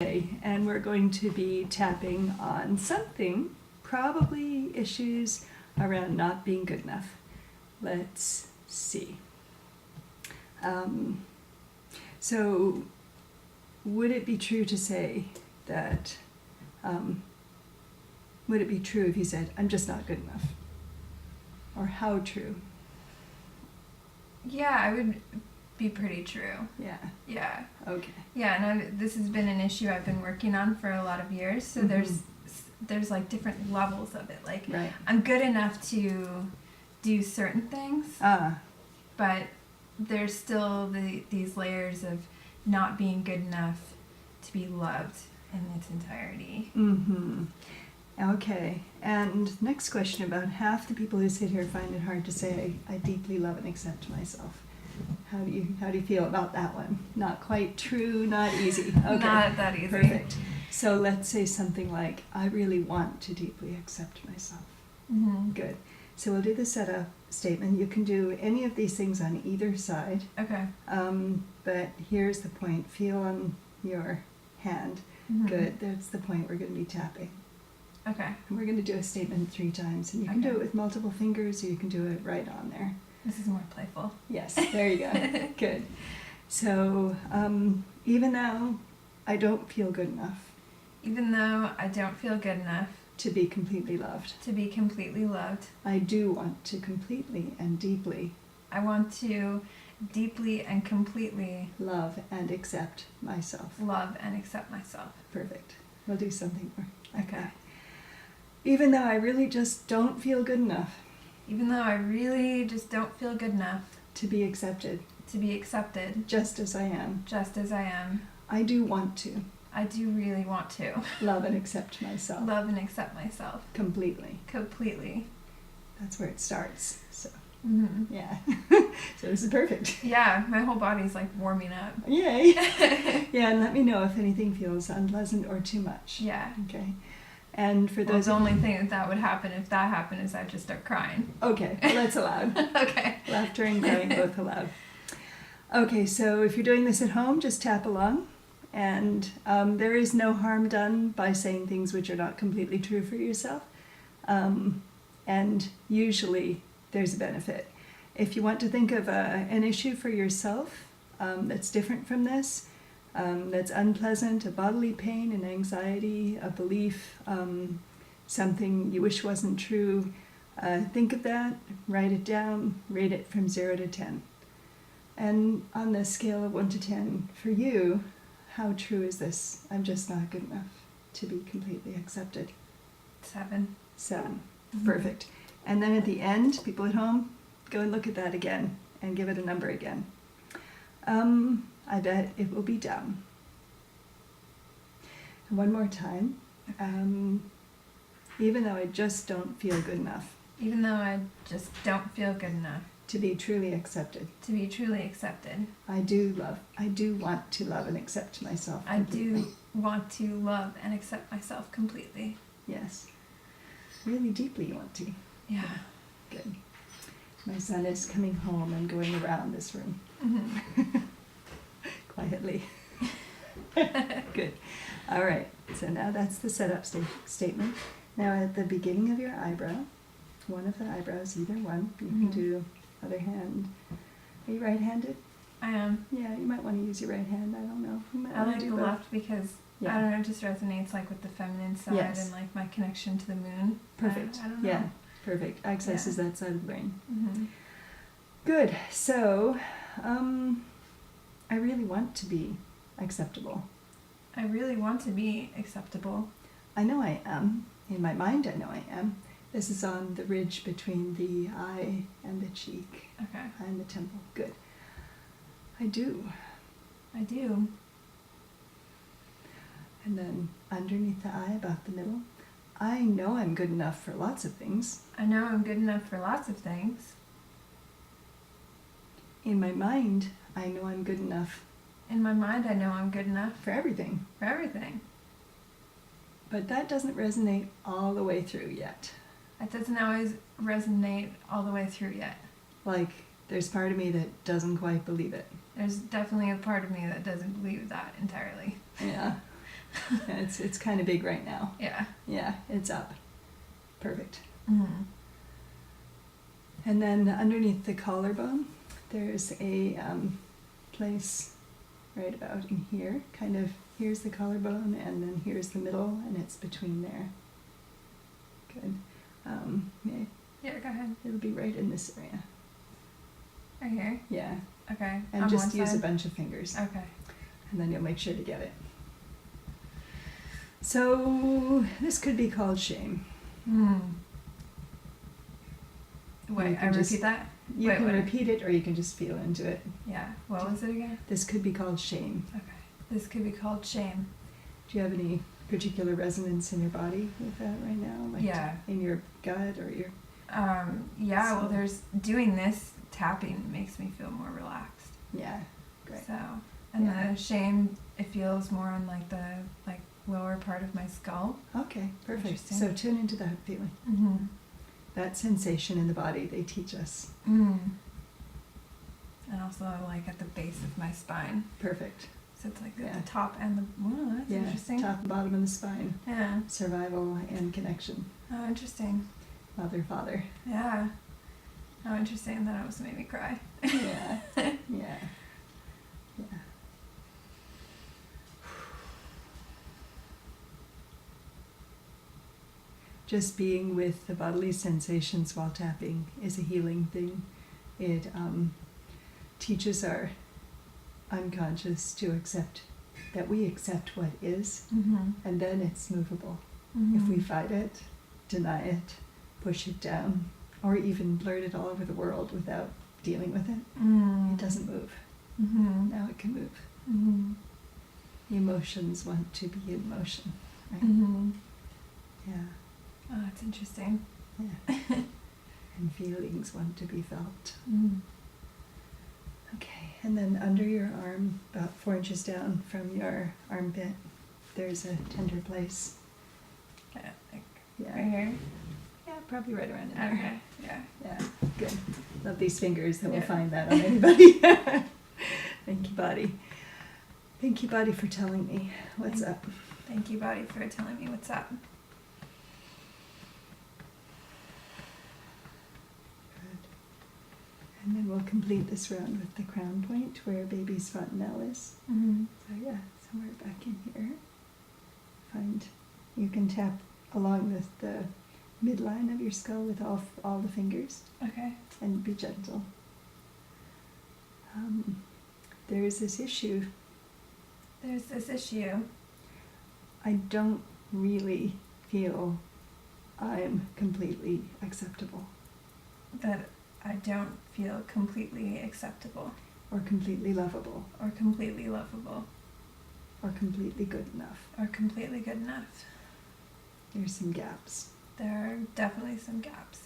And we're going to be tapping on something, probably issues around not being good enough. Let's see. So would it be true to say that, would it be true if you said, I'm just not good enough? Or how true? Yeah, it would be pretty true. Yeah. Yeah. Okay. Yeah, and this has been an issue I've been working on for a lot of years. So there's like different levels of it. Like Right. I'm good enough to do certain things, but there's still these layers of not being good enough to be loved in its entirety. Mm-hmm. Okay. And next question, about half the people who sit here find it hard to say, I deeply love and accept myself. How do you feel about that one? Not quite true, not easy. Okay. Not that easy. Perfect. So let's say something like, I really want to deeply accept myself. Mm-hmm. Good. So we'll do the setup statement. You can do any of these things on either side. Okay. But here's the point. Feel on your hand. Mm-hmm. Good. That's the point we're going to be tapping. Okay. And we're going to do a statement 3 times. And you can do it with multiple fingers, or you can do it right on there. This is more playful. Yes, there you go. Good. So, even though I don't feel good enough Even though I don't feel good enough to be completely loved, to be completely loved, I do want to completely and deeply I want to deeply and completely love and accept myself. love and accept myself. Perfect. We'll do something more. Okay. Even though I really just don't feel good enough Even though I really just don't feel good enough to be accepted to be accepted just as I am, just as I am, I do want to I do really want to love and accept myself love and accept myself completely. completely. That's where it starts. So, Mm-hmm. yeah. So this is perfect. Yeah, my whole body's like warming up. Yay. Yeah, and let me know if anything feels unpleasant or too much. Yeah. Okay. And for Well, those the only thing that would happen if that happened is I'd just start crying. Okay, well, that's allowed. Okay. Laughter and crying both allowed. Okay, so if you're doing this at home, just tap along. And there is no harm done by saying things which are not completely true for yourself. And usually there's a benefit. If you want to think of an issue for yourself that's different from this, that's unpleasant, a bodily pain, an anxiety, a belief, something you wish wasn't true, think of that, write it down, rate it from 0 to 10. And on the scale of 1 to 10, for you, how true is this? I'm just not good enough to be completely accepted. 7. 7. Mm-hmm. Perfect. And then at the end, people at home, go and look at that again and give it a number again. I bet it will be down. One more time. Even though I just don't feel good enough Even though I just don't feel good enough to be truly accepted, to be truly accepted, I do want to love and accept myself I completely. do want to love and accept myself completely. Yes. Really deeply you want to. Yeah. Good. My son is coming home and going around this room. Mm-hmm. Quietly. Good. All right. So now that's the setup statement. Now at the beginning of your eyebrow, one of the eyebrows, either one, you can do other hand. Are you right-handed? I am. Yeah, you might want to use your right hand. I don't know. You might I want like to the do both. left because Yeah. I don't know, it just resonates like with the feminine side Yes. and like my connection to the moon. Perfect. I don't know. Yeah, perfect. Accesses Yeah. that side of the brain. Mm-hmm. Good. So, I really want to be acceptable. I really want to be acceptable. I know I am. In my mind, I know I am. This is on the ridge between the eye and the cheek, Okay. and the temple. Good. I do. I do. And then underneath the eye, about the middle, I know I'm good enough for lots of things. I know I'm good enough for lots of things. In my mind, I know I'm good enough In my mind, I know I'm good enough for everything. for everything. But that doesn't resonate all the way through yet. It doesn't always resonate all the way through yet. Like, there's part of me that doesn't quite believe it. There's definitely a part of me that doesn't believe that entirely. Yeah. Yeah, it's kind of big right now. Yeah. Yeah, it's up. Perfect. Mm-hmm. And then underneath the collarbone, there's a place right about in here. Kind of, here's the collarbone, and then here's the middle, and it's between there. Good. Yeah, go ahead. It'll be right in this area. Right here? Yeah. Okay. And on just one use side? a bunch of fingers. Okay. And then you'll make sure to get it. So this could be called shame. Mm. Wait, You I can repeat just- that? You Wait, can what? repeat it, or you can just feel into it. Yeah. What was it again? This could be called shame. Okay. This could be called shame. Do you have any particular resonance in your body with that right now? Like Yeah. in your gut or your... Yeah, well, So- there's doing this tapping makes me feel more relaxed. Yeah, great. So, and Yeah. the shame, it feels more on like the lower part of my skull. Okay, perfect. Interesting. So tune into that feeling. Mm-hmm. That sensation in the body, they teach us. Mm. And also like at the base of my spine. Perfect. So it's like at Yeah. the top and the, oh, that's Yeah, interesting. top and bottom of the spine. Yeah. Survival and connection. Oh, interesting. Mother, father. Yeah. Oh, interesting. That almost made me cry. Yeah, yeah, yeah. Just being with the bodily sensations while tapping is a healing thing. It teaches our unconscious to accept that we accept what is, Mm-hmm. and then it's movable. Mm-hmm. If we fight it, deny it, push it down, or even blurt it all over the world without dealing with it, Mm. it doesn't move. Mm-hmm. Now it can move. Mm-hmm. The emotions want to be in motion, right? Mm-hmm. Yeah, Oh, that's interesting. yeah. And feelings want to be felt. Mm. Okay, and then under your arm, about 4 inches down from your armpit, there's a tender place. Okay, like Yeah, right here. yeah, probably right around in there. Okay. Yeah. Yeah, good. Love these fingers that will Yeah. find that on anybody. Thank you, body. Thank you, body, for telling me what's up. Thank you, body, for telling me what's up. Good. And then we'll complete this round with the crown point where baby's fontanelle is. Mm-hmm. So yeah, somewhere back in here. Find, you can tap along with the midline of your skull with all the fingers Okay. and be gentle. There is this issue. There's this issue. I don't really feel I'm completely acceptable That I don't feel completely acceptable or completely lovable or completely lovable or completely good enough. or completely good enough. There's some gaps. There are definitely some gaps.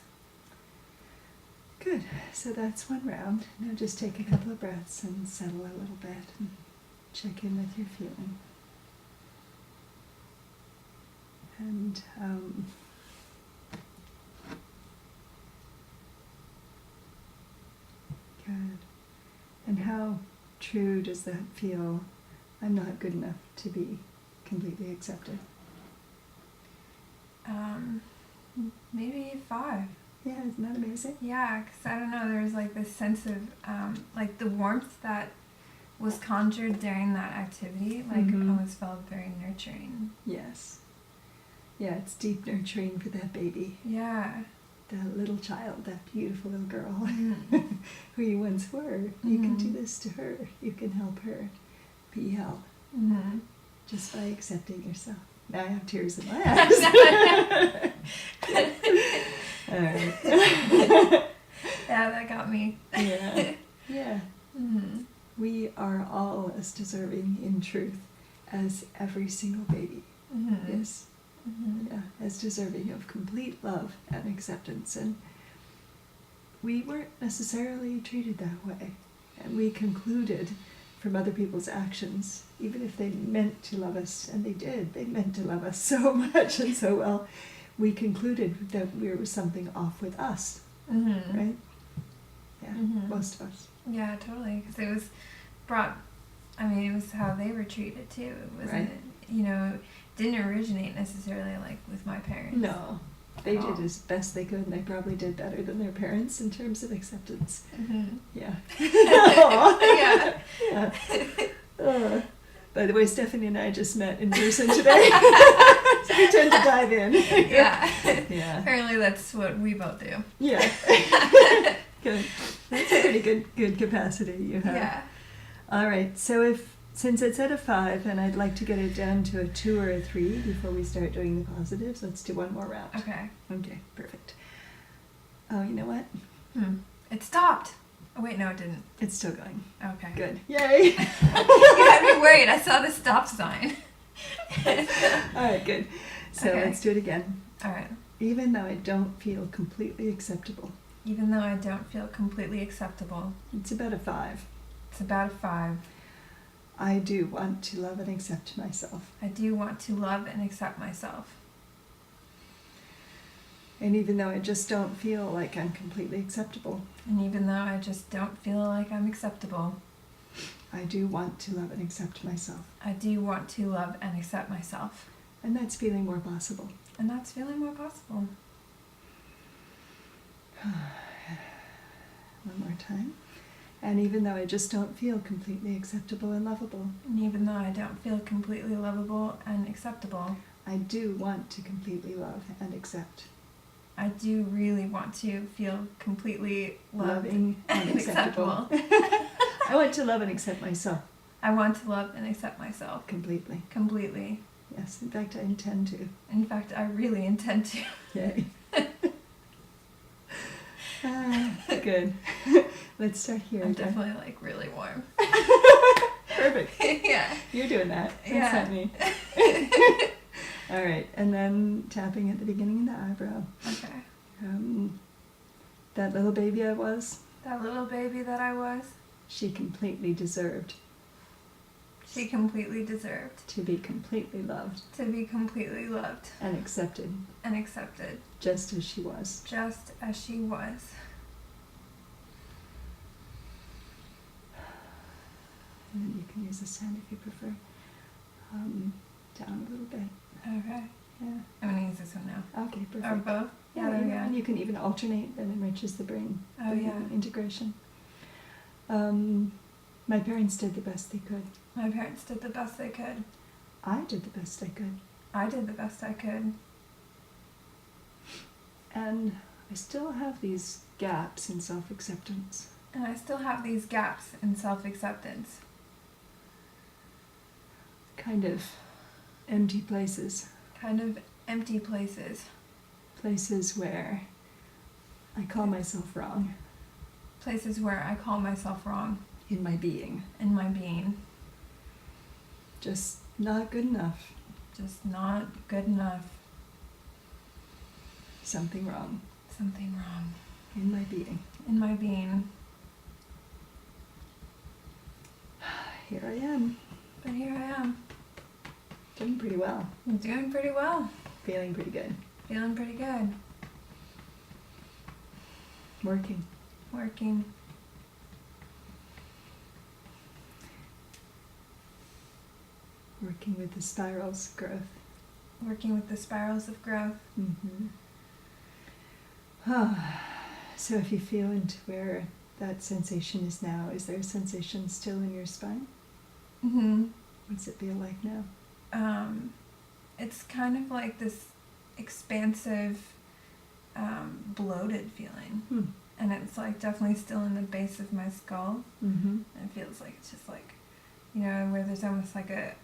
Good. So that's one round. Now just take a couple of breaths and settle a little bit and check in with your feeling. And good. And how true does that feel? I'm not good enough to be completely accepted. Maybe 5. Yeah, isn't that amazing? Yeah, because I don't know, there's like this sense of like the warmth that was conjured during that activity, like Mhm. almost felt very nurturing. Yes. Yeah, it's deep nurturing for that baby, Yeah. that little child, that beautiful little girl Mhm. who you once were. You can do Mhm. this to her. You can help her be held Mm-hmm. just by accepting yourself. Now I have tears in my eyes. All right. Yeah, that got me. Yeah. Yeah. Mm-hmm. We are all as deserving in truth as every single baby Mm-hmm. is. Mm-hmm. Yeah, as deserving of complete love and acceptance. And we weren't necessarily treated that way. And we concluded from other people's actions, even if they meant to love us, and they did, they meant to love us so much and so well, we concluded that there was something off with us, Mm-hmm. right? Yeah, Mhm. most of us. Yeah, totally. Because it was brought, I mean, it was how they were treated too. It wasn't Right. it? didn't originate necessarily like with my parents. No, they did as best they could, and they probably did better than their parents in terms of acceptance. Mm-hmm. Yeah. Yeah. Yeah. By the way, Stephanie and I just met in person today, so we tend to dive in. Yeah. Yeah. Apparently, that's what we both do. Yeah. Good. That's a pretty good capacity you have. Yeah. All right. So since it's at a 5, and I'd like to get it down to a 2 or a 3 before we start doing the positives, let's do one more round. Okay. Okay. Perfect. Oh, you know what? It stopped. Oh wait, no, it didn't. It's still going. Okay. Good. Yay! You had me worried. I saw the stop sign. All right. Good. So Okay. let's do it again. All right. Even though I don't feel completely acceptable, Even though I don't feel completely acceptable, it's about a 5. it's about a 5. I do want to love and accept myself. I do want to love and accept myself. And even though I just don't feel like I'm completely acceptable, And even though I just don't feel like I'm acceptable, I do want to love and accept myself. I do want to love and accept myself. And that's feeling more possible. And that's feeling more possible. One more time. And even though I just don't feel completely acceptable and lovable, And even though I don't feel completely lovable and acceptable, I do want to completely love and accept. I do really want to feel completely loved Loving and acceptable. I want to love and accept myself I want to love and accept myself completely. completely. Yes, in fact, I intend to. In fact, I really intend to. Yay. Good. Let's start here. I'm again. definitely like really warm. Perfect. Yeah. You're doing that. That's Yeah. not me. All right, and then tapping at the beginning of the eyebrow. Okay. That little baby I was, That little baby that I was, she completely deserved she completely deserved to be completely loved to be completely loved and accepted and accepted just as she was. just as she was. And then you can use this hand if you prefer. Down a little bit. Okay. Yeah. I'm going to use this one now. Okay, perfect. Or both? Yeah, there we yeah. go. And you can even alternate, that enriches the brain. Oh, the yeah. Integration. My parents did the best they could. My parents did the best they could. I did the best I could. I did the best I could. And I still have these gaps in self-acceptance. And I still have these gaps in self-acceptance. Kind of empty places. Kind of empty places. Places where I call myself wrong Places where I call myself wrong in my being. in my being. Just not good enough. Just not good enough. Something wrong Something wrong in my being. in my being. Here I am. But here I am. Doing pretty well. I'm doing pretty well. Feeling pretty good. Feeling pretty good. Working. Working. Working with the spirals of growth. Working with the spirals of growth. Mm-hmm. So if you feel into where that sensation is now, is there a sensation still in your spine? Mm-hmm. What's it feel like now? It's kind of like this expansive, bloated feeling. And it's like definitely still in the base of my skull. Mm-hmm. And it feels like it's just like, where there's almost like a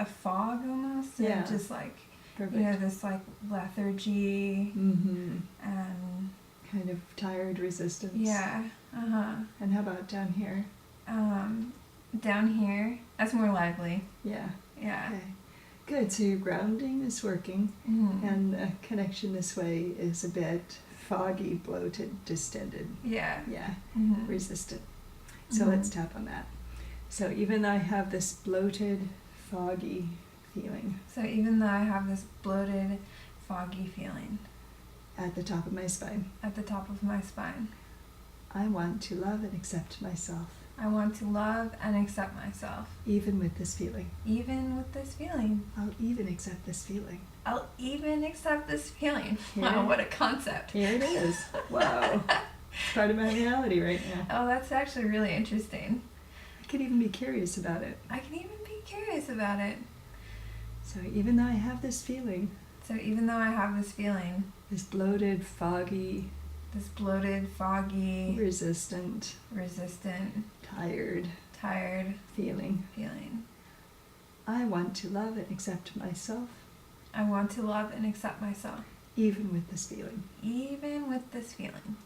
fog almost. Yeah. And just like, Perfect. this like lethargy Mm-hmm. and Kind of tired resistance. yeah. Uh-huh. And how about down here? Down here, that's more lively. Yeah. Yeah. Okay. Good. So your grounding is working, Mm-hmm. and the connection this way is a bit foggy, bloated, distended. Yeah. Yeah. Mm-hmm. Resistant. So Mhm. let's tap on that. So even though I have this bloated, foggy feeling So even though I have this bloated, foggy feeling at the top of my spine, at the top of my spine, I want to love and accept myself I want to love and accept myself. Even with this feeling. Even with this feeling. I'll even accept this feeling. I'll even accept this feeling. Here. Wow, what a concept. Here it is. Wow. It's part of my reality right now. Oh, that's actually really interesting. I could even be curious about it. I can even be curious about it. So even though I have this feeling, So even though I have this feeling, this bloated, foggy, resistant, tired feeling, I want to love and accept myself, I want to love and accept myself. even with this feeling. Even with this feeling.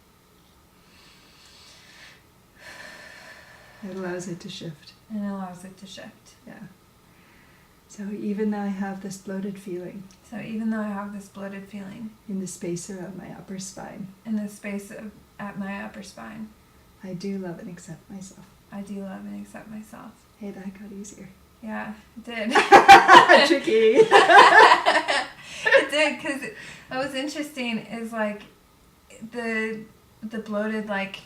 It allows it to shift. And it allows it to shift. Yeah. So even though I have this bloated feeling So even though I have this bloated feeling in the space around my upper spine, in the space at my upper spine, I do love and accept myself. I do love and accept myself. Hey, that got easier. Yeah, it did. Tricky. It did, because what was interesting is like the bloated, like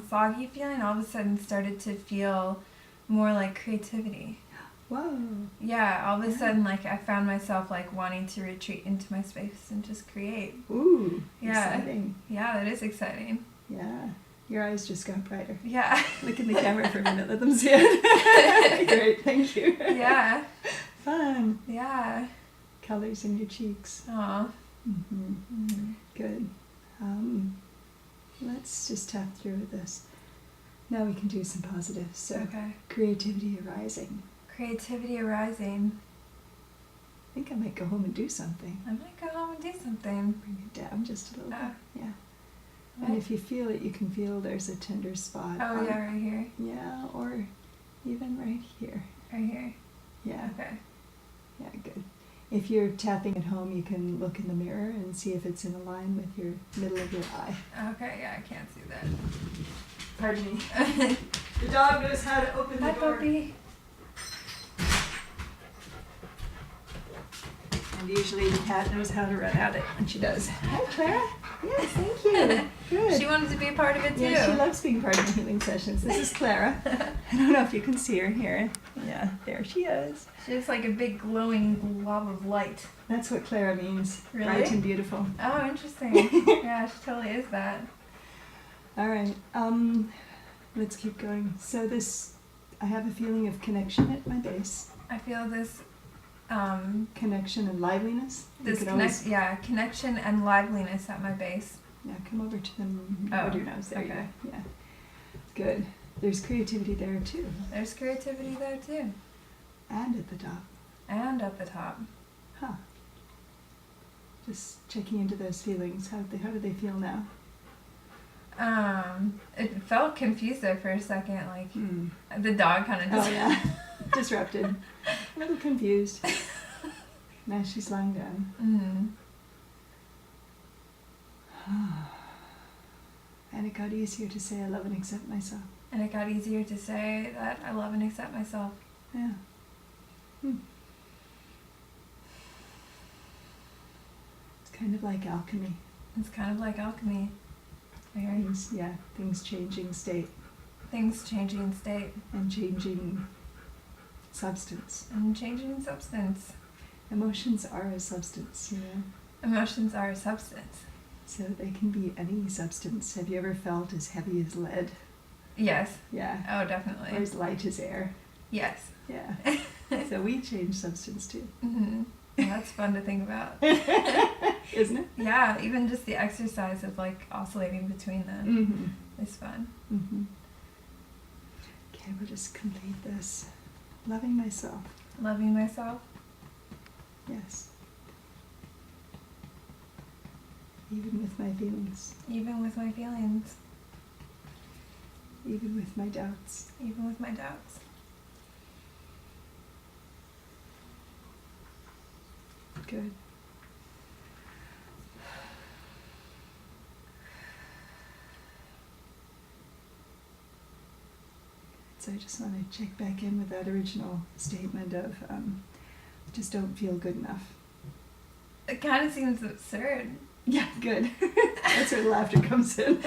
foggy feeling all of a sudden started to feel more like creativity. Whoa. Yeah, all of a sudden, like, I found myself, like, wanting to retreat into my space and just create. Ooh, Yeah. exciting. Yeah, that is exciting. Yeah. Your eyes just got brighter. Yeah. Look in the camera for a minute, let them see it. Great, thank you. Yeah. Fun. Yeah. Colors in your cheeks. Aw. Mm-hmm. Mm-hmm. Good. Let's just tap through this. Now we can do some positives. So, Okay. creativity arising. Creativity arising. I think I might go home and do something. I might go home and do something. Bring it down just a little Ah. bit. Yeah. And if you feel it, you can feel there's a tender spot. Oh, yeah, right here. Yeah, or even right here. Right here. Yeah. Okay. Yeah, good. If you're tapping at home, you can look in the mirror and see if it's in a line with your middle of your eye. Okay, yeah, I can't see that. Pardon me. The dog knows how to open the Hi, door. puppy. And usually the cat knows how to run at it, and she does. Hi, Clara. Yes, thank you. Good. She wanted to be a part of it, too. Yeah, she loves being part of the healing sessions. This is Clara. I don't know if you can see her here. Yeah, there she is. She looks like a big glowing glob of light. That's what Clara means. Really? Bright and beautiful. Oh, interesting. Yeah, she totally is that. All right. Let's keep going. So I have a feeling of connection at my base. I feel this Connection and liveliness. You could always- connection and liveliness at my base. Yeah, come over to them. Oh, Over your nose. There you okay. go. Yeah. Good. There's creativity there too. There's creativity there too. And at the top. And at the top. Huh. Just checking into those feelings. How do they feel now? It felt confused there for a second, like the dog kind of just Oh yeah. Disrupted. A little confused. Now she's lying down. And it got easier to say I love and accept myself. And it got easier to say that I love and accept myself. Yeah. It's kind of like alchemy. It's kind of like alchemy. Things changing state Things changing state and changing substance. and changing substance. Emotions are a substance, Emotions are a substance. So they can be any substance. Have you ever felt as heavy as lead? Yes. Yeah. Oh, definitely. Or as light as air? Yes. Yeah. So we change substance too. Mm-hmm. Yeah, that's fun to think about. Isn't it? Yeah, even just the exercise of like oscillating between them is fun. Okay, we'll just complete this. Loving myself. Loving myself. Yes. Even with my feelings. Even with my feelings. Even with my doubts. Even with my doubts. Good. So I just want to check back in with that original statement of just don't feel good enough. It kind of seems absurd. Yeah, good. That's where the laughter comes in.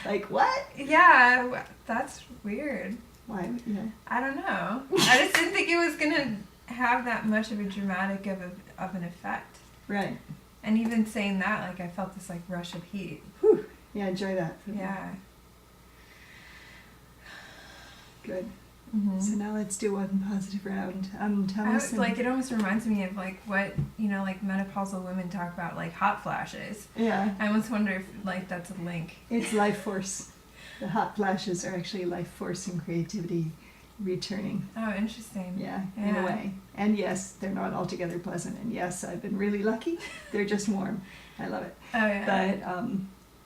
Like, what? Yeah, that's weird. Why? Yeah. I don't know. I just didn't think it was gonna have that much of a dramatic of an effect. Right. And even saying that, like, I felt this like rush of heat. Whew. Yeah, enjoy that. Yeah. Good. Mm-hmm. So now let's do one positive round. Tell me some. Like, it almost reminds me of like what, you know, like menopausal women talk about, like hot flashes. Yeah. I almost wonder if like that's a link. It's life force. The hot flashes are actually life force and creativity returning. Oh, interesting. Yeah, in a way. And yes, they're not altogether pleasant. And yes, I've been really lucky. They're just warm. I love it. Oh yeah.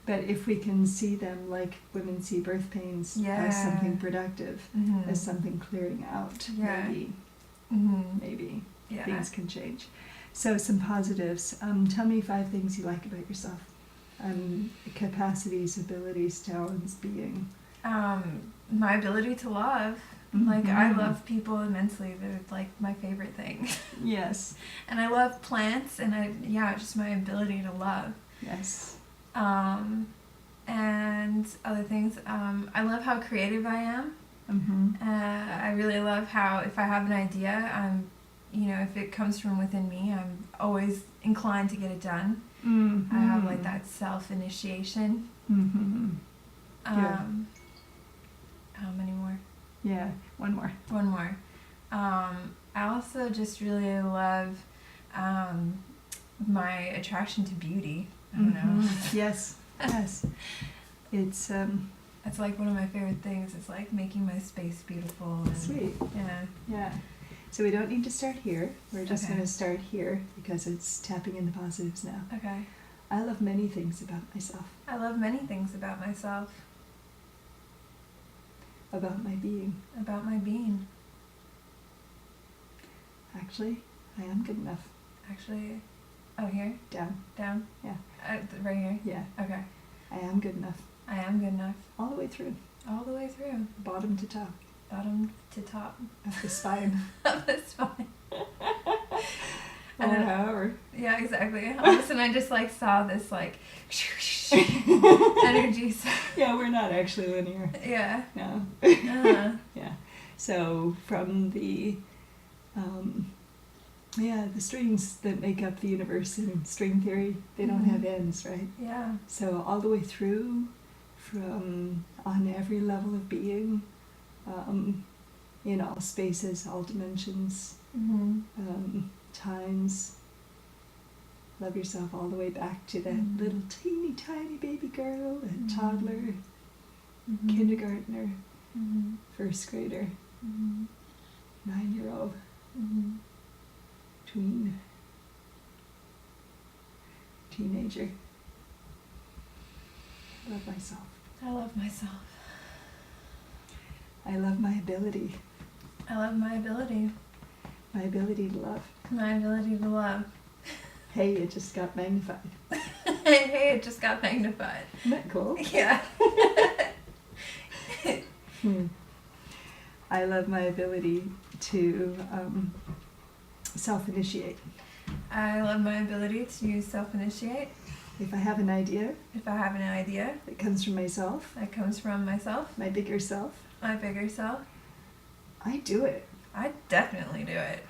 But if we can see them like women see birth pains as something productive, mm-hmm. as something clearing out, maybe yeah. things can change. So some positives. Tell me 5 things you like about yourself. Capacities, abilities, talents, being. My ability to love. Mm-hmm. Like, I love people immensely. They're like my favorite thing. Yes. And I love plants, and just my ability to love. Yes. And other things. I love how creative I am. Mm-hmm. I really love how if I have an idea, if it comes from within me, I'm always inclined to get it done. Mm-hmm. I have like that self-initiation. Mm-hmm. How many more? Yeah, one more. One more. I also just really love my attraction to beauty. I don't know. Yes, yes. It's That's like one of my favorite things. It's like making my space beautiful. And, sweet. Yeah. Yeah. So we don't need to start here. We're just Okay. going to start here because it's tapping into positives now. Okay. I love many things about myself. I love many things about myself. About my being. About my being. Actually, I am good enough. Actually, oh, here? Down. Down? Yeah. Right here? Yeah. Okay. I am good enough. I am good enough. All the way through. All the way through. Bottom to top. Bottom to top. Of the spine. Of the spine. Or however. Yeah, exactly. All of a sudden I just like saw this like energy. Yeah, we're not actually linear. Yeah. No. Yeah. So from the the strings that make up the universe in string theory, they don't have ends, right? Yeah. So all the way through, from on every level of being, in all spaces, all dimensions, times. Love yourself all the way back to that little teeny tiny baby girl, that toddler, kindergartner, first grader, 9-year-old, tween, teenager. Love myself. I love myself. I love my ability. I love my ability. My ability to love. My ability to love. Hey, it just got magnified. Hey, it just got magnified. Isn't that cool? Yeah. I love my ability to self-initiate. I love my ability to self-initiate. If I have an idea If I have an idea that comes from myself, that comes from myself, my bigger self, my bigger self, I do it. I definitely do it.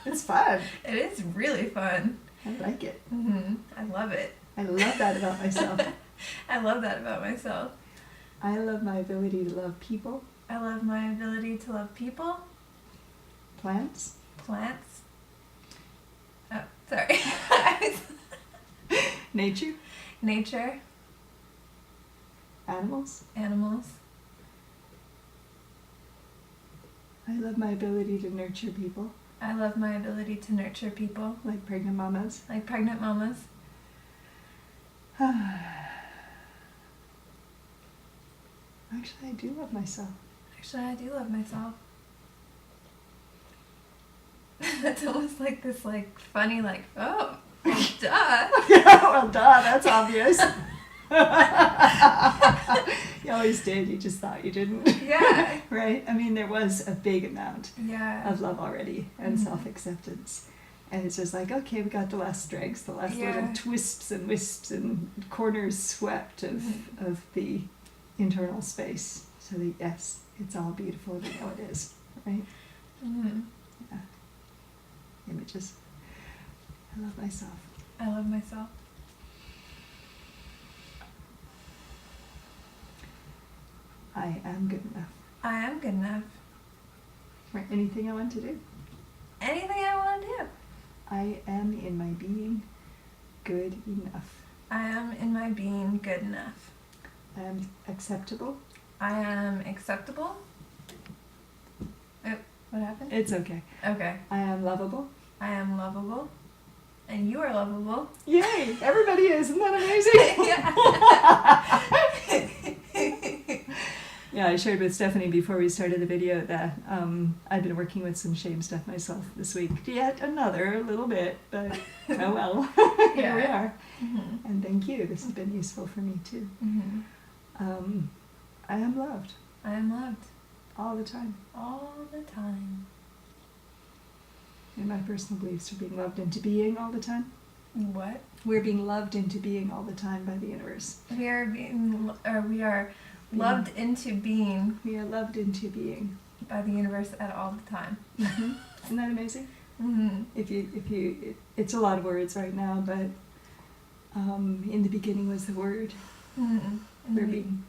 It's fun. It is really fun. I like it. I love it. I love that about myself. I love that about myself. I love my ability to love people, I love my ability to love people, plants, plants. Oh, sorry. nature, Nature, animals. animals. I love my ability to nurture people, I love my ability to nurture people, like pregnant mamas. like pregnant mamas. Actually, I do love myself. Actually, I do love myself. That's almost like this, like, funny, like, oh, well, duh. Yeah, well, duh, that's obvious. You always did, you just thought you didn't. Yeah. Right? I mean, there was a big amount Yeah. of love already and self-acceptance. And it's just like, okay, we got the last dregs, the last little twists and wisps and corners swept of the internal space. So that, yes, it's all beautiful, we know it is, right? Mm-hmm. Yeah. Images. I love myself. I love myself. I am good enough. I am good enough. For anything I want to do. Anything I want to do. I am in my being good enough. I am in my being good enough. I am acceptable. I am acceptable. Oh, what happened? It's okay. Okay. I am lovable. I am lovable. And you are lovable. Yay! Everybody is. Isn't that amazing? Yeah, I shared with Stephanie before we started the video that I've been working with some shame stuff myself this week. Yet another little bit, but oh well. Here we are. Mm-hmm. And thank you. This has been useful for me too. Mm-hmm. I am loved. I am loved. All the time. All the time. And my personal beliefs are being loved into being all the time. What? We're being loved into being all the time by the universe. We are loved into being. We are loved into being by the universe at all the time. Mm-hmm. Isn't that amazing? Mm-hmm. It's a lot of words right now, but in the beginning was the word. Mm-hmm.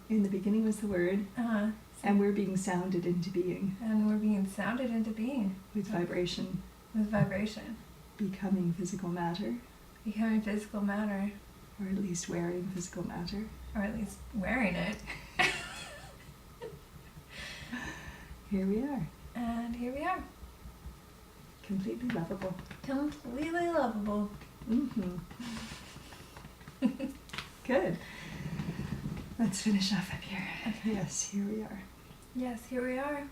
In the beginning was the word, and we're being sounded into being. And we're being sounded into being with vibration. With vibration. Becoming physical matter. Becoming physical matter. Or at least wearing physical matter. Or at least wearing it. Here we are. And here we are. Completely lovable. Completely lovable. Mm-hmm. Good. Let's finish off up here. Okay. Yes, here we are. Yes, here we are.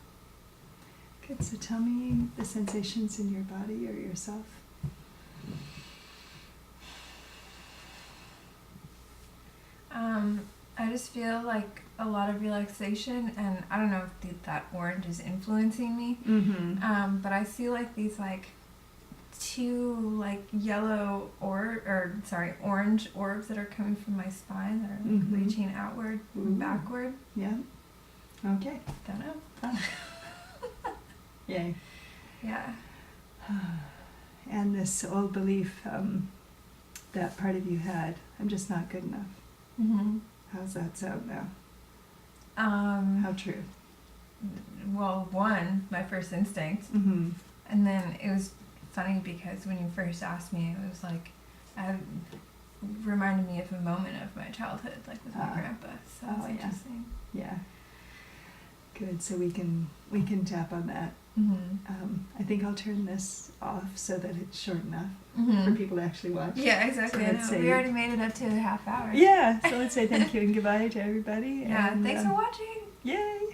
Good. So tell me the sensations in your body or yourself. I just feel like a lot of relaxation, and I don't know if that orange is influencing me. Mm-hmm. But I see like these like two like yellow orange orbs that are coming from my spine that are like Mm-hmm. reaching outward and backward. Yeah. Okay. Don't know. Yay. Yeah. And this old belief that part of you had, I'm just not good enough. Mm-hmm. How's that sound now? How true? Well, one, my first instinct, Mm-hmm. and then it was funny because when you first asked me, it was like, it reminded me of a moment of my childhood, like with my grandpa. So it's interesting. Yeah. Good. So we can tap on that. Mm-hmm. I think I'll turn this off so that it's short enough Mm-hmm. for people to actually watch. Yeah, exactly. So let's say, we already made it up to a half hour. Yeah. So let's say thank you and goodbye to everybody. Yeah. And, thanks for watching. Yay.